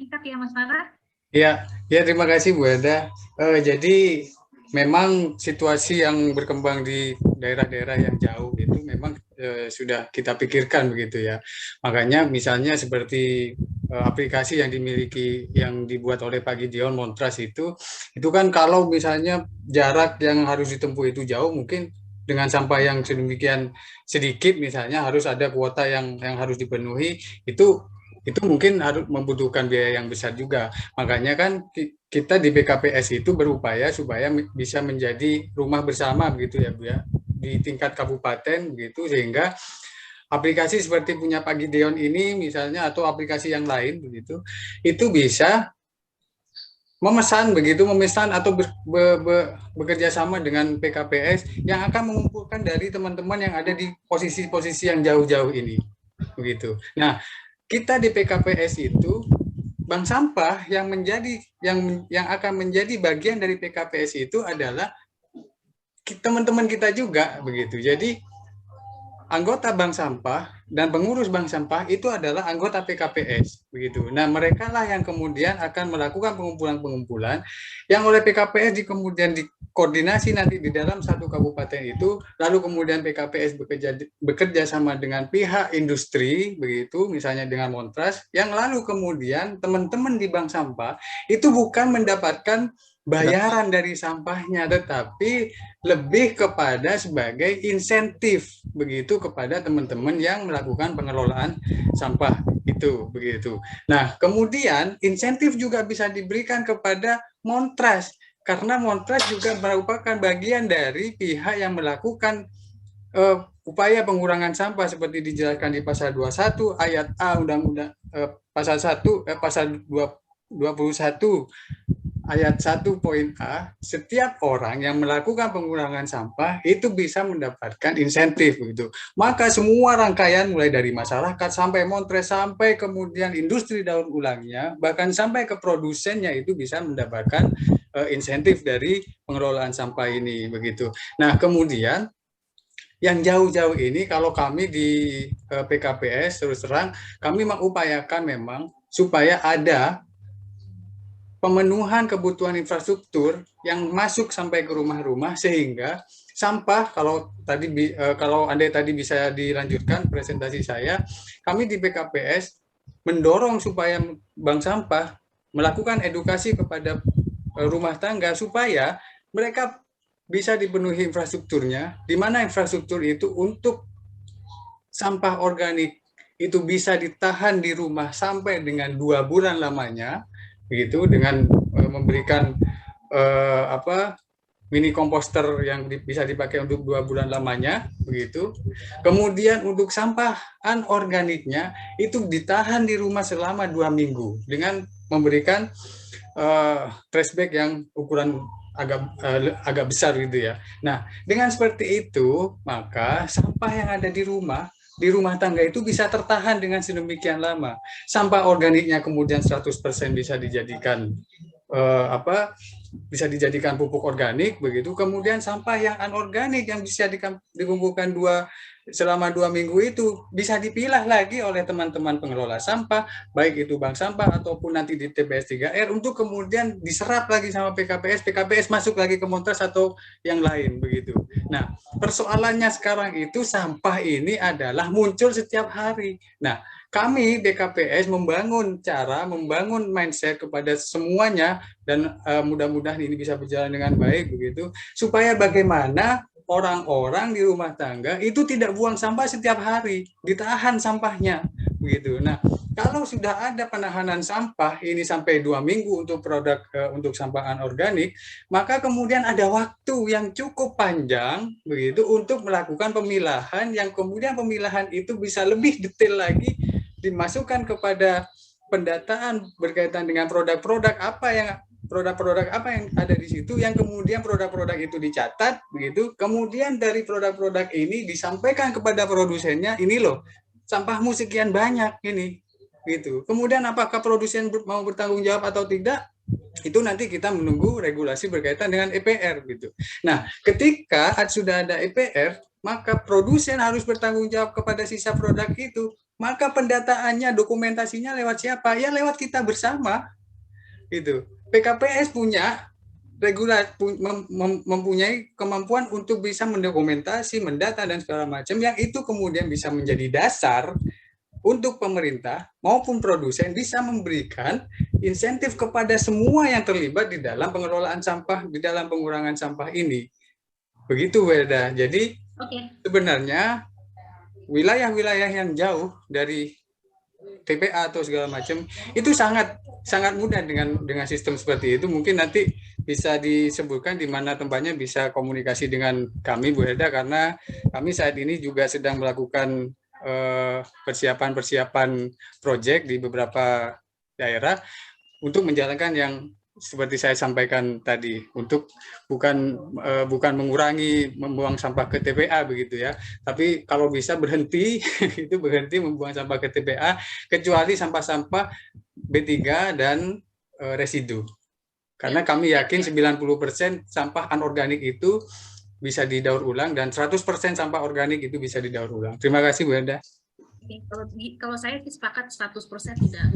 singkat ya Mas Farah. Ya, ya terima kasih Bu Eda. Jadi memang situasi yang berkembang di daerah-daerah yang jauh itu memang sudah kita pikirkan begitu ya. Makanya misalnya seperti aplikasi yang dimiliki yang dibuat oleh Pak Gideon Montras itu kan kalau misalnya jarak yang harus ditempuh itu jauh, mungkin dengan sampah yang sedemikian sedikit misalnya harus ada kuota yang harus dipenuhi itu mungkin harus membutuhkan biaya yang besar juga. Makanya kan kita di BKPS itu berupaya supaya bisa menjadi rumah bersama begitu ya Bu ya, di tingkat kabupaten begitu, sehingga aplikasi seperti punya Pak Gideon ini misalnya atau aplikasi yang lain begitu itu bisa memesan atau bekerja sama dengan PKPS yang akan mengumpulkan dari teman-teman yang ada di posisi-posisi yang jauh-jauh ini begitu. Nah, kita di PKPS itu bank sampah yang akan menjadi bagian dari PKPS itu adalah teman-teman kita juga begitu. Jadi anggota bank sampah dan pengurus bank sampah itu adalah anggota PKPS begitu. Nah, mereka lah yang kemudian akan melakukan pengumpulan-pengumpulan yang oleh PKPS kemudian dikoordinasi nanti di dalam satu kabupaten itu, lalu kemudian PKPS bekerja sama dengan pihak industri begitu, misalnya dengan Montras, yang lalu kemudian teman-teman di bank sampah itu bukan mendapatkan bayaran dari sampahnya, tetapi lebih kepada sebagai insentif begitu kepada teman-teman yang melakukan pengelolaan sampah itu begitu. Nah, kemudian insentif juga bisa diberikan kepada Montras karena Montras juga merupakan bagian dari pihak yang melakukan upaya pengurangan sampah seperti dijelaskan di pasal 21 ayat A Undang-Undang pasal 1 pasal 21 ayat 1 poin A, setiap orang yang melakukan pengurangan sampah itu bisa mendapatkan insentif begitu. Maka semua rangkaian mulai dari masyarakat sampai Montras sampai kemudian industri daur ulangnya, bahkan sampai ke produsennya itu bisa mendapatkan insentif dari pengelolaan sampah ini begitu. Nah, kemudian yang jauh-jauh ini kalau kami di PKPS terus terang kami mengupayakan memang supaya ada pemenuhan kebutuhan infrastruktur yang masuk sampai ke rumah-rumah sehingga sampah kalau Anda tadi bisa dilanjutkan presentasi saya, kami di BKPS mendorong supaya bank sampah melakukan edukasi kepada rumah tangga supaya mereka bisa dipenuhi infrastrukturnya, di mana infrastruktur itu untuk sampah organik itu bisa ditahan di rumah sampai dengan 2 bulan lamanya begitu, dengan memberikan mini komposter yang bisa dipakai untuk 2 bulan lamanya begitu. Kemudian untuk sampah anorganiknya itu ditahan di rumah selama 2 minggu dengan memberikan trash bag yang ukuran agak besar gitu ya. Nah, dengan seperti itu maka sampah yang ada di rumah tangga itu bisa tertahan dengan sedemikian lama. Sampah organiknya kemudian 100% bisa dijadikan bisa dijadikan pupuk organik begitu. Kemudian sampah yang anorganik yang bisa dikumpulkan selama 2 minggu itu bisa dipilah lagi oleh teman-teman pengelola sampah, baik itu bank sampah ataupun nanti di TPS 3R untuk kemudian diserap lagi sama PKPS masuk lagi ke Montras atau yang lain begitu. Nah, persoalannya sekarang itu sampah ini adalah muncul setiap hari. Nah, kami BKPS membangun mindset kepada semuanya dan mudah-mudahan ini bisa berjalan dengan baik begitu, supaya bagaimana orang-orang di rumah tangga itu tidak buang sampah setiap hari, ditahan sampahnya begitu. Nah, kalau sudah ada penahanan sampah ini sampai 2 minggu untuk untuk sampah anorganik, maka kemudian ada waktu yang cukup panjang begitu untuk melakukan pemilahan, yang kemudian pemilahan itu bisa lebih detail lagi dimasukkan kepada pendataan berkaitan dengan produk-produk apa yang ada di situ, yang kemudian produk-produk itu dicatat begitu, kemudian dari produk-produk ini disampaikan kepada produsennya, ini loh sampahmu sekian banyak ini gitu. Kemudian apakah produsen mau bertanggung jawab atau tidak, itu nanti kita menunggu regulasi berkaitan dengan EPR gitu. Nah, ketika sudah ada EPR, maka produsen harus bertanggung jawab kepada sisa produk itu. Maka pendataannya, dokumentasinya lewat siapa? Ya lewat kita bersama. Gitu. PKPS punya mempunyai kemampuan untuk bisa mendokumentasi, mendata dan segala macam yang itu kemudian bisa menjadi dasar untuk pemerintah maupun produsen bisa memberikan insentif kepada semua yang terlibat di dalam pengelolaan sampah, di dalam pengurangan sampah ini. Begitu, Weda. Jadi sebenarnya wilayah-wilayah yang jauh dari TPA atau segala macam itu sangat mudah dengan sistem seperti itu. Mungkin nanti bisa disebutkan di mana tempatnya, bisa komunikasi dengan kami, Bu Heda, karena kami saat ini juga sedang melakukan persiapan proyek di beberapa daerah untuk menjalankan yang seperti saya sampaikan tadi, untuk bukan mengurangi membuang sampah ke TPA begitu ya, tapi kalau bisa berhenti itu berhenti membuang sampah ke TPA kecuali sampah-sampah B3 dan residu. Karena kami yakin 90% sampah anorganik itu bisa didaur ulang dan 100% sampah organik itu bisa didaur ulang. Terima kasih Bu Enda. Kalau saya sepakat 100% tidak